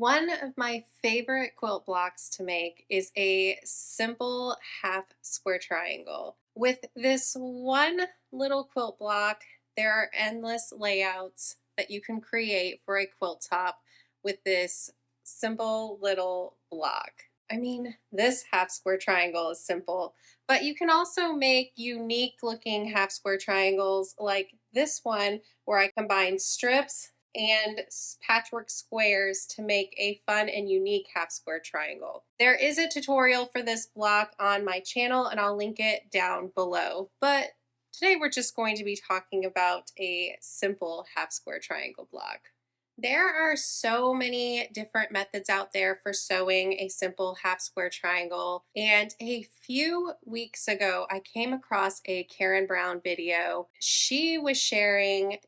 One of my favorite quilt blocks to make is a simple half square triangle. With this one little quilt block, there are endless layouts that you can create for a quilt top with this simple little block. I mean, this half square triangle is simple, but you can also make unique looking half square triangles like this one where I combine strips and patchwork squares to make a fun and unique half square triangle. There is a tutorial for this block on my channel and I'll link it down below, but today we're just going to be talking about a simple half square triangle block. There are so many different methods out there for sewing a simple half square triangle, and a few weeks ago I came across a Karen Brown video. She was sharing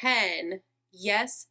10, yes,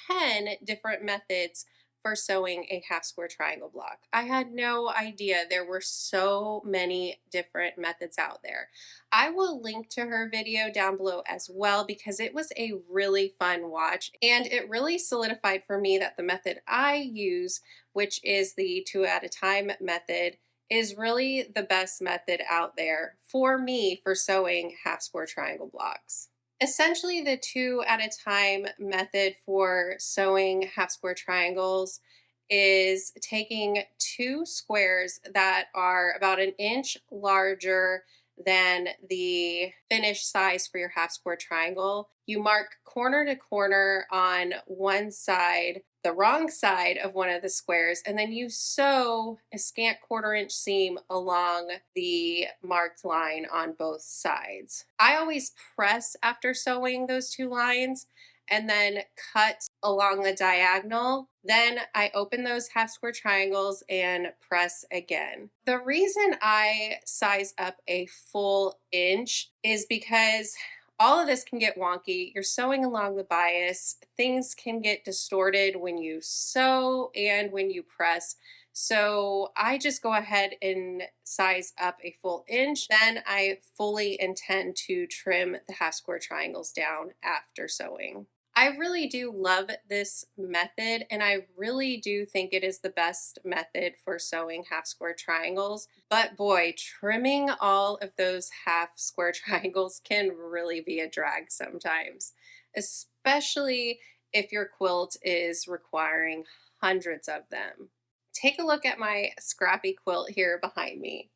10 different methods for sewing a half square triangle block. I had no idea there were so many different methods out there. I will link to her video down below as well because it was a really fun watch and it really solidified for me that the method I use, which is the 2 at a time method, is really the best method out there for me for sewing half square triangle blocks. Essentially, the 2 at a time method for sewing half square triangles is taking two squares that are about an inch larger than the finished size for your half square triangle. You mark corner to corner on one side, the wrong side of one of the squares, and then you sew a scant 1/4 inch seam along the marked line on both sides. I always press after sewing those two lines and then cut along the diagonal. Then I open those half square triangles and press again. The reason I size up a full inch is because all of this can get wonky. You're sewing along the bias. Things can get distorted when you sew and when you press. So I just go ahead and size up a full inch. Then I fully intend to trim the half square triangles down after sewing. I really do love this method, and I really do think it is the best method for sewing half square triangles. But boy, trimming all of those half square triangles can really be a drag sometimes, especially if your quilt is requiring hundreds of them. Take a look at my scrappy quilt here behind me.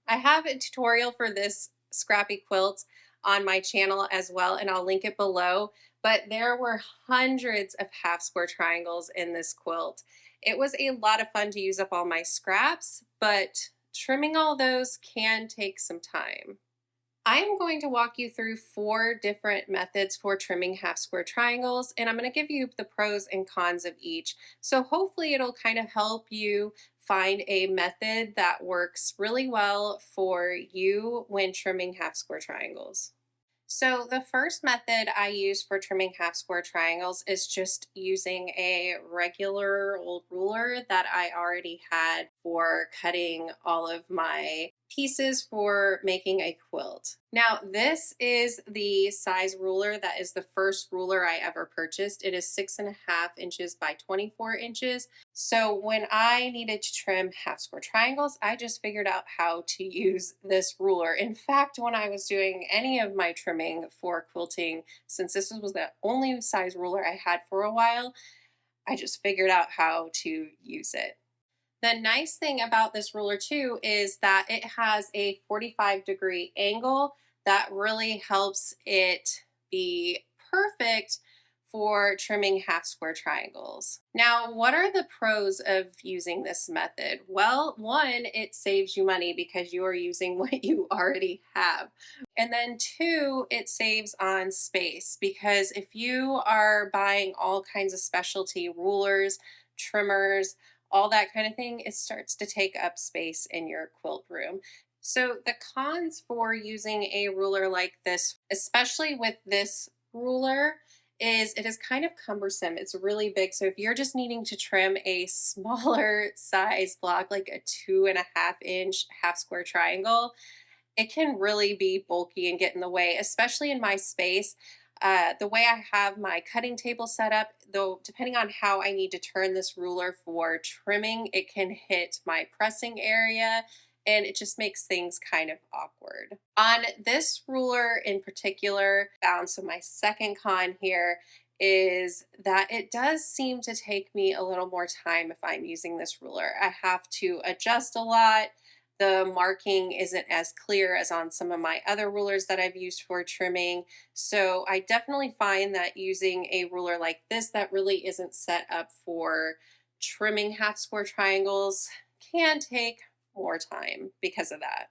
I have a tutorial for this scrappy quilt on my channel as well, and I'll link it below. But there were hundreds of half square triangles in this quilt. It was a lot of fun to use up all my scraps, but trimming all those can take some time. I am going to walk you through 4 different methods for trimming half square triangles, and I'm going to give you the pros and cons of each. So hopefully it'll kind of help you find a method that works really well for you when trimming half square triangles. So the first method I use for trimming half square triangles is just using a regular old ruler that I already had for cutting all of my pieces for making a quilt. Now this is the size ruler that is the first ruler I ever purchased. It is 6.5 inches by 24 inches. So when I needed to trim half square triangles, I just figured out how to use this ruler. In fact, when I was doing any of my trimming for quilting, since this was the only size ruler I had for a while, I just figured out how to use it. The nice thing about this ruler too is that it has a 45-degree angle that really helps it be perfect for trimming half square triangles. Now, what are the pros of using this method? Well, one, it saves you money because you are using what you already have. And then 2, it saves on space because if you are buying all kinds of specialty rulers, trimmers, all that kind of thing, it starts to take up space in your quilt room. So the cons for using a ruler like this, especially with this ruler, is it is kind of cumbersome. It's really big. So if you're just needing to trim a smaller size block, like a 2.5 inch half square triangle, it can really be bulky and get in the way, especially in my space. The way I have my cutting table set up, though, depending on how I need to turn this ruler for trimming, it can hit my pressing area and it just makes things kind of awkward. On this ruler in particular, found so my second con here is that it does seem to take me a little more time if I'm using this ruler. I have to adjust a lot. The marking isn't as clear as on some of my other rulers that I've used for trimming. So I definitely find that using a ruler like this that really isn't set up for trimming half square triangles can take more time because of that.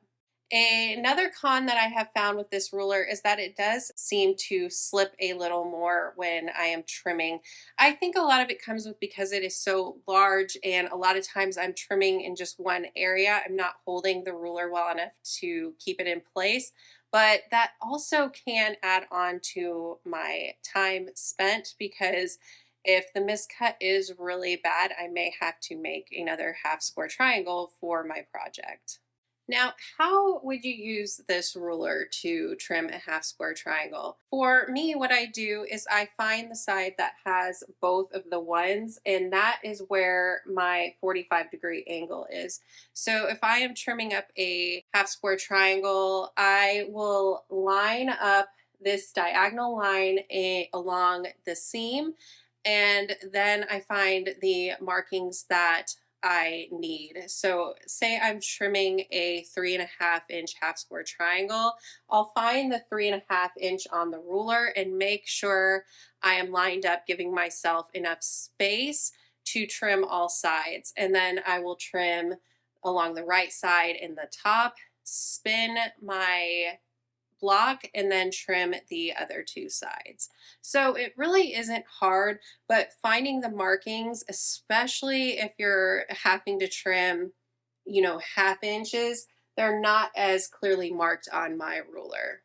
Another con that I have found with this ruler is that it does seem to slip a little more when I am trimming. I think a lot of it comes with because it is so large, and a lot of times I'm trimming in just one area. I'm not holding the ruler well enough to keep it in place, but that also can add on to my time spent because if the miscut is really bad, I may have to make another half square triangle for my project. Now, how would you use this ruler to trim a half square triangle? For me, what I do is I find the side that has both of the ones, and that is where my 45-degree angle is. So if I am trimming up a half square triangle, I will line up this diagonal line along the seam, and then I find the markings that I need. So say I'm trimming a 3.5 inch half square triangle, I'll find the 3.5 inch on the ruler and make sure I am lined up, giving myself enough space to trim all sides. And then I will trim along the right side in the top, spin my block, and then trim the other two sides. So it really isn't hard, but finding the markings, especially if you're having to trim, half inches, they're not as clearly marked on my ruler.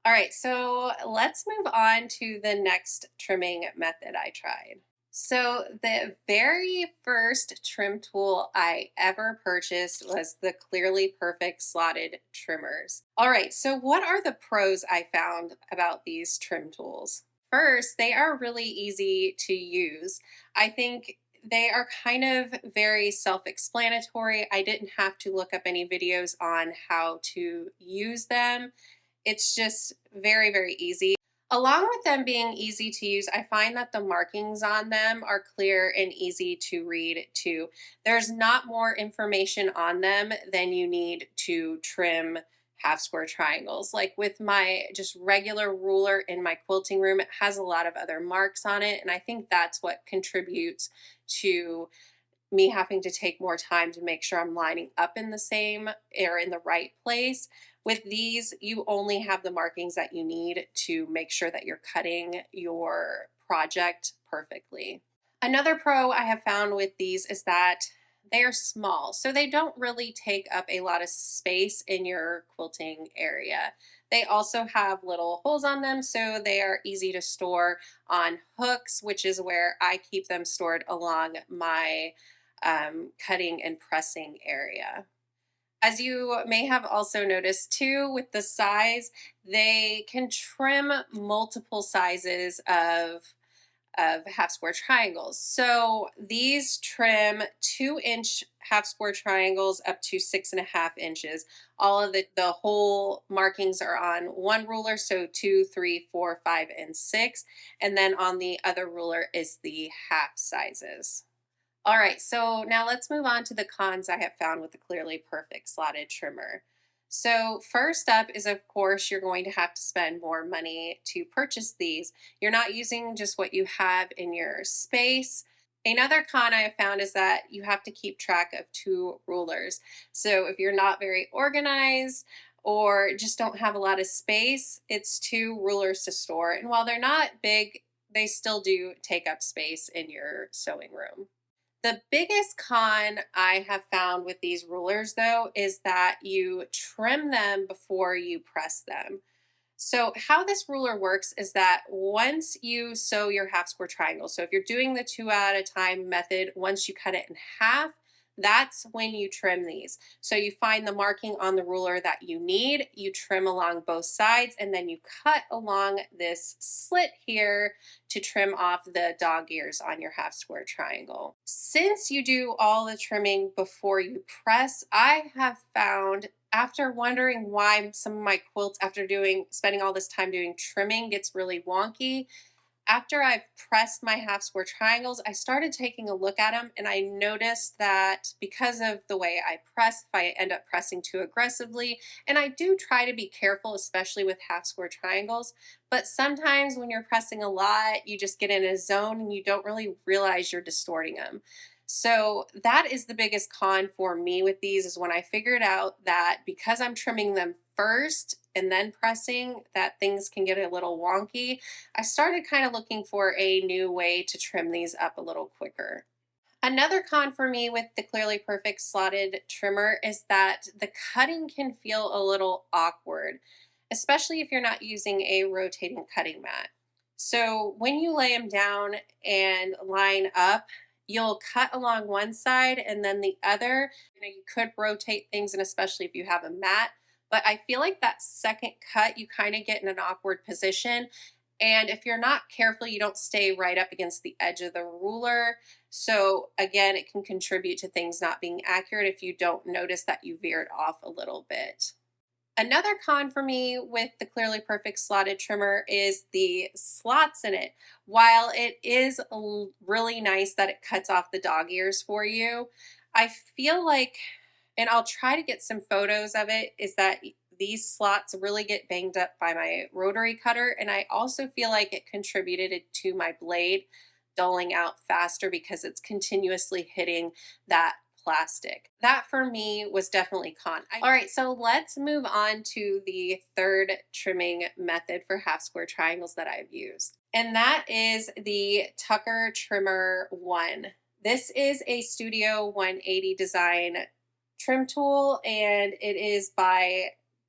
All right, so let's move on to the next trimming method I tried. So the very first trim tool I ever purchased was the Clearly Perfect slotted trimmers. All right, so what are the pros I found about these trim tools? First, they are really easy to use. I think they are kind of very self-explanatory. I didn't have to look up any videos on how to use them. It's just very, very easy. Along with them being easy to use, I find that the markings on them are clear and easy to read too. There's not more information on them than you need to trim half square triangles. Like with my just regular ruler in my quilting room, it has a lot of other marks on it, and I think that's what contributes to me having to take more time to make sure I'm lining up in the same or in the right place. With these, you only have the markings that you need to make sure that you're cutting your project perfectly. Another pro I have found with these is that they're small, so they don't really take up a lot of space in your quilting area. They also have little holes on them, so they are easy to store on hooks, which is where I keep them stored along my cutting and pressing area. As you may have also noticed too, with the size, they can trim multiple sizes of half square triangles. So these trim 2 inch half square triangles up to 6.5 inches. All of the whole markings are on one ruler, so 2, 3, 4, 5, and 6. And then on the other ruler is the half sizes. All right, so now let's move on to the cons I have found with the Clearly Perfect slotted trimmer. So first up is, of course, you're going to have to spend more money to purchase these. You're not using just what you have in your space. Another con I have found is that you have to keep track of two rulers. So if you're not very organized or just don't have a lot of space, it's two rulers to store. And while they're not big, they still do take up space in your sewing room. The biggest con I have found with these rulers, though, is that you trim them before you press them. So how this ruler works is that once you sew your half square triangle, so if you're doing the 2 at a time method, once you cut it in half, that's when you trim these. So you find the marking on the ruler that you need, you trim along both sides, and then you cut along this slit here to trim off the dog ears on your half square triangle. Since you do all the trimming before you press, I have found, after wondering why some of my quilts, after spending all this time doing trimming, gets really wonky, after I've pressed my half square triangles, I started taking a look at them, and I noticed that because of the way I press, if I end up pressing too aggressively, and I do try to be careful, especially with half square triangles, but sometimes when you're pressing a lot, you just get in a zone and you don't really realize you're distorting them. So that is the biggest con for me with these, is when I figured out that because I'm trimming them first and then pressing, that things can get a little wonky. I started kind of looking for a new way to trim these up a little quicker. Another con for me with the Clearly Perfect slotted trimmer is that the cutting can feel a little awkward, especially if you're not using a rotating cutting mat. So when you lay them down and line up, you'll cut along one side and then the other. You could rotate things, and especially if you have a mat, but I feel like that second cut, you kind of get in an awkward position. And if you're not careful, you don't stay right up against the edge of the ruler. So again, it can contribute to things not being accurate if you don't notice that you veered off a little bit. Another con for me with the Clearly Perfect slotted trimmer is the slots in it. While it is really nice that it cuts off the dog ears for you, I feel like, and I'll try to get some photos of it, is that these slots really get banged up by my rotary cutter. And I also feel like it contributed to my blade dulling out faster because it's continuously hitting that plastic. That for me was definitely con. All right, so let's move on to the third trimming method for half square triangles that I've used. And that is the Tucker Trimmer 1. This is a Studio 180 design trim tool, and it is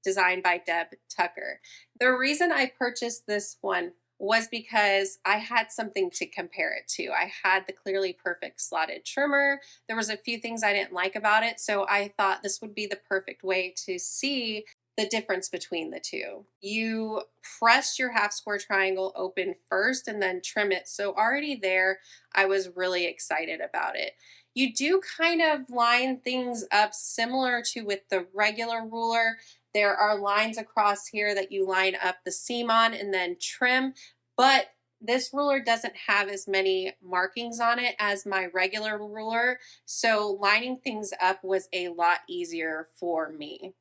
designed by Deb Tucker. The reason I purchased this one was because I had something to compare it to. I had the Clearly Perfect slotted trimmer. There was a few things I didn't like about it, so I thought this would be the perfect way to see the difference between the two. You press your half square triangle open first and then trim it. So already there, I was really excited about it. You do kind of line things up similar to with the regular ruler. There are lines across here that you line up the seam on and then trim, but this ruler doesn't have as many markings on it as my regular ruler, so lining things up was a lot easier for me.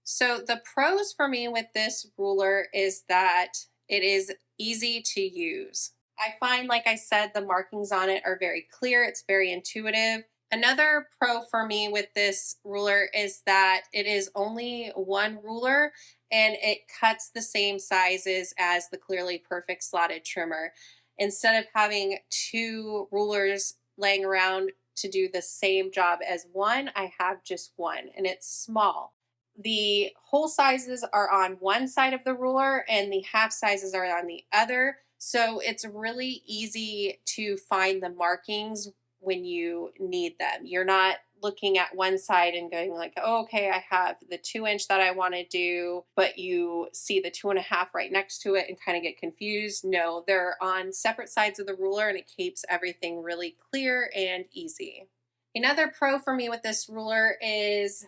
So the pros for me with this ruler is that it is easy to use. I find, like I said, the markings on it are very clear. It's very intuitive. Another pro for me with this ruler is that it is only one ruler and it cuts the same sizes as the Clearly Perfect slotted trimmer. Instead of having two rulers laying around to do the same job as one, I have just one, and it's small. The whole sizes are on one side of the ruler and the half sizes are on the other. So it's really easy to find the markings when you need them. You're not looking at one side and going like, oh, okay, I have the 2-inch that I want to do, but you see the 2.5 right next to it and kind of get confused. No, they're on separate sides of the ruler and it keeps everything really clear and easy. Another pro for me with this ruler is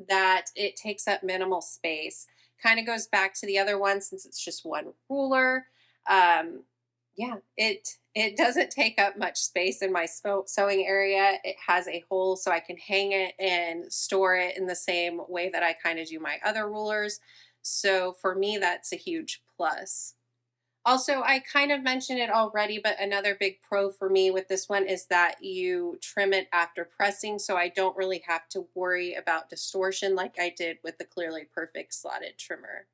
that it takes up minimal space. Kind of goes back to the other one since it's just one ruler. Yeah, it doesn't take up much space in my sewing area. It has a hole so I can hang it and store it in the same way that I kind of do my other rulers. So for me, that's a huge plus. Also, I kind of mentioned it already, but another big pro for me with this one is that you trim it after pressing, so I don't really have to worry about distortion like I did with the Clearly Perfect slotted trimmer.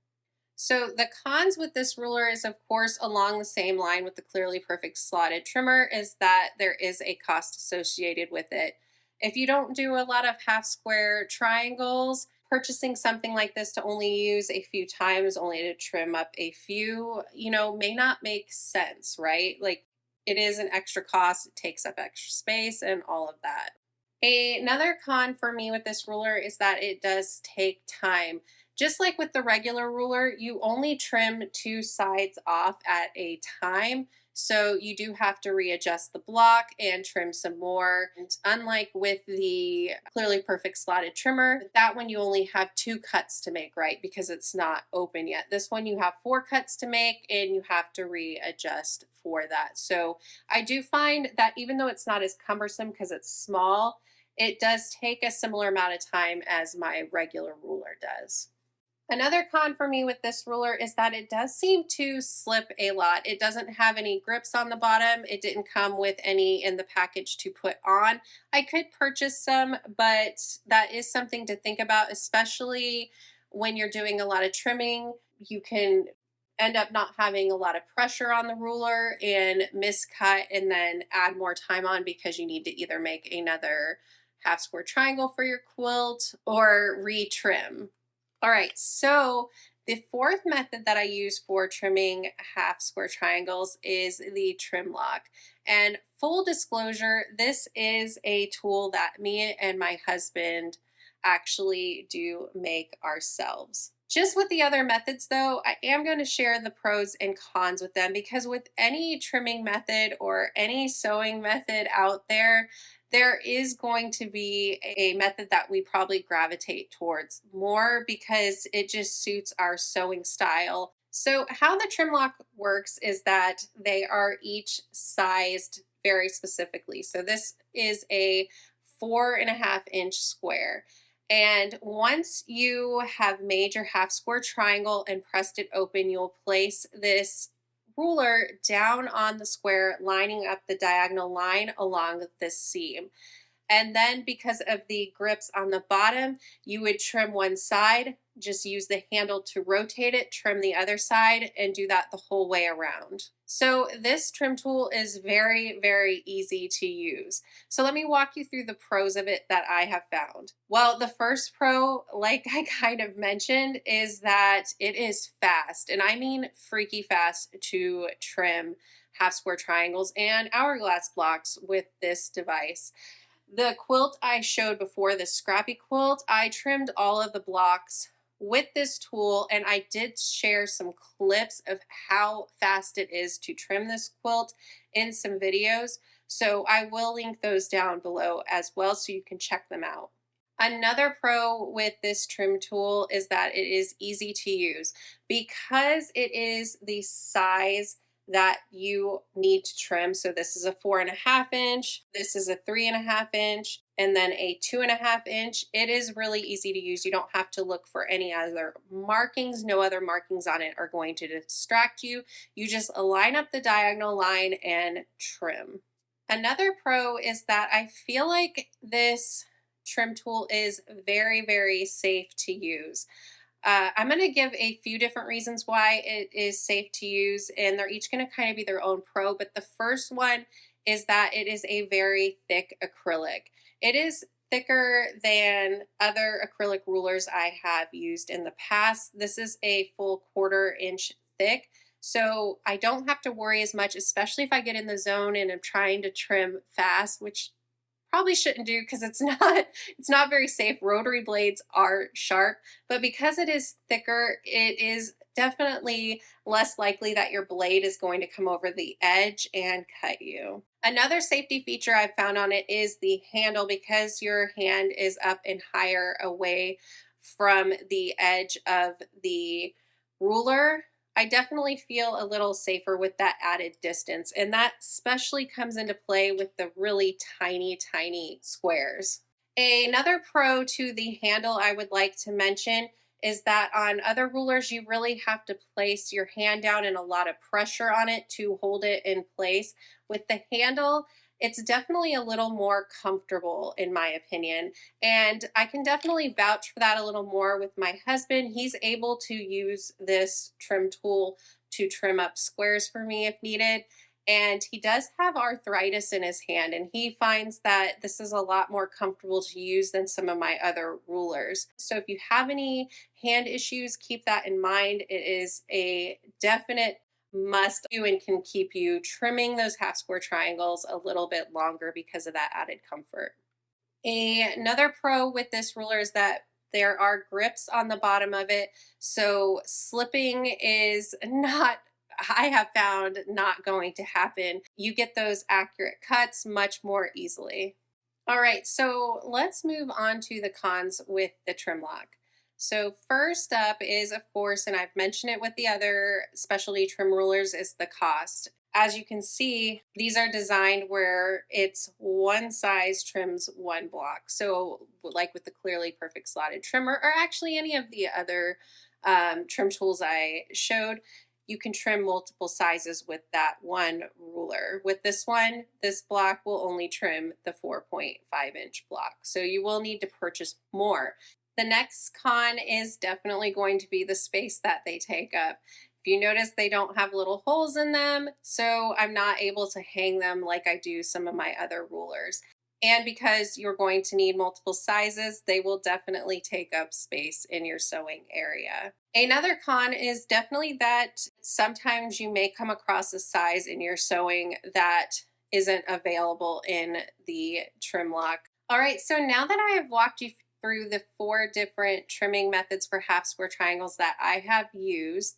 So the cons with this ruler is, of course, along the same line with the Clearly Perfect slotted trimmer, is that there is a cost associated with it. If you don't do a lot of half square triangles, purchasing something like this to only use a few times, only to trim up a few, may not make sense, right? Like, it is an extra cost, it takes up extra space and all of that. Another con for me with this ruler is that it does take time. Just like with the regular ruler, you only trim two sides off at a time. So you do have to readjust the block and trim some more. And unlike with the Clearly Perfect slotted trimmer, that one you only have two cuts to make, right? Because it's not open yet. This one you have four cuts to make and you have to readjust for that. So I do find that even though it's not as cumbersome because it's small, it does take a similar amount of time as my regular ruler does. Another con for me with this ruler is that it does seem to slip a lot. It doesn't have any grips on the bottom. It didn't come with any in the package to put on. I could purchase some, but that is something to think about, especially when you're doing a lot of trimming. You can end up not having a lot of pressure on the ruler and miscut and then add more time on because you need to either make another half square triangle for your quilt or retrim. All right, so the fourth method that I use for trimming half square triangles is the trim lock. And full disclosure, this is a tool that me and my husband actually do make ourselves. Just with the other methods, though, I am going to share the pros and cons with them because with any trimming method or any sewing method out there, there is going to be a method that we probably gravitate towards more because it just suits our sewing style. So, how the trim lock works is that they are each sized very specifically. So, this is a 4.5-inch square. And once you have made your half square triangle and pressed it open, you'll place this ruler down on the square, lining up the diagonal line along this seam. And then because of the grips on the bottom, you would trim one side, just use the handle to rotate it, trim the other side, and do that the whole way around. So this trim tool is very, very easy to use. So let me walk you through the pros of it that I have found. Well, the first pro, like I kind of mentioned, is that it is fast, and I mean freaky fast to trim half square triangles and hourglass blocks with this device. The quilt I showed before, the scrappy quilt, I trimmed all of the blocks with this tool, and I did share some clips of how fast it is to trim this quilt in some videos. So I will link those down below as well so you can check them out. Another pro with this trim tool is that it is easy to use because it is the size that you need to trim. So this is a 4.5-inch, this is a 3.5-inch, and then a 2.5-inch. It is really easy to use. You don't have to look for any other markings. No other markings on it are going to distract you. You just line up the diagonal line and trim. Another pro is that I feel like this trim tool is very, very safe to use. I'm going to give a few different reasons why it is safe to use, and they're each going to kind of be their own pro. But the first one is that it is a very thick acrylic. It is thicker than other acrylic rulers I have used in the past. This is a full 1/4 inch thick. So I don't have to worry as much, especially if I get in the zone and I'm trying to trim fast, which probably shouldn't do because it's not very safe. Rotary blades are sharp, but because it is thicker, it is definitely less likely that your blade is going to come over the edge and cut you. Another safety feature I've found on it is the handle. Because your hand is up and higher away from the edge of the ruler, I definitely feel a little safer with that added distance, and that especially comes into play with the really tiny, tiny squares. Another pro to the handle I would like to mention is that on other rulers, you really have to place your hand down and a lot of pressure on it to hold it in place. With the handle, it's definitely a little more comfortable, in my opinion. And I can definitely vouch for that a little more with my husband. He's able to use this trim tool to trim up squares for me if needed. And he does have arthritis in his hand, and he finds that this is a lot more comfortable to use than some of my other rulers. So if you have any hand issues, keep that in mind. It is a definite must do and can keep you trimming those half square triangles a little bit longer because of that added comfort. Another pro with this ruler is that there are grips on the bottom of it, so slipping is not, I have found, not going to happen. You get those accurate cuts much more easily. All right, so let's move on to the cons with the trim lock. So first up is, of course, and I've mentioned it with the other specialty trim rulers, is the cost. As you can see, these are designed where it's one size trims one block. So like with the Clearly Perfect slotted trimmer, or actually any of the other trim tools I showed, you can trim multiple sizes with that one ruler. With this one, this block will only trim the 4.5-inch block. So you will need to purchase more. The next con is definitely going to be the space that they take up. If you notice, they don't have little holes in them, so I'm not able to hang them like I do some of my other rulers. And because you're going to need multiple sizes, they will definitely take up space in your sewing area. Another con is definitely that sometimes you may come across a size in your sewing that isn't available in the trim lock. All right, so now that I have walked you through the 4 different trimming methods for half square triangles that I have used,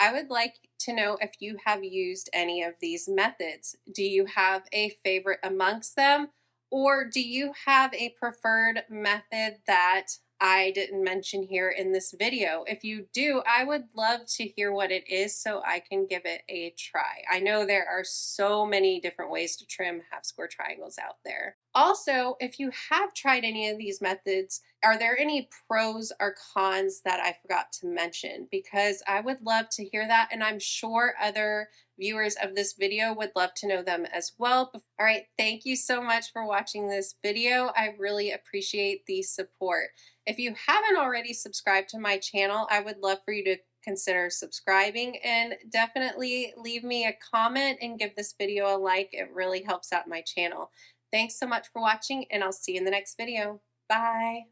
I would like to know if you have used any of these methods. Do you have a favorite amongst them? Or do you have a preferred method that I didn't mention here in this video? If you do, I would love to hear what it is so I can give it a try. I know there are so many different ways to trim half square triangles out there. Also, if you have tried any of these methods, are there any pros or cons that I forgot to mention? Because I would love to hear that, and I'm sure other viewers of this video would love to know them as well. All right, thank you so much for watching this video. I really appreciate the support. If you haven't already subscribed to my channel, I would love for you to consider subscribing, and definitely leave me a comment and give this video a like. It really helps out my channel. Thanks so much for watching, and I'll see you in the next video. Bye.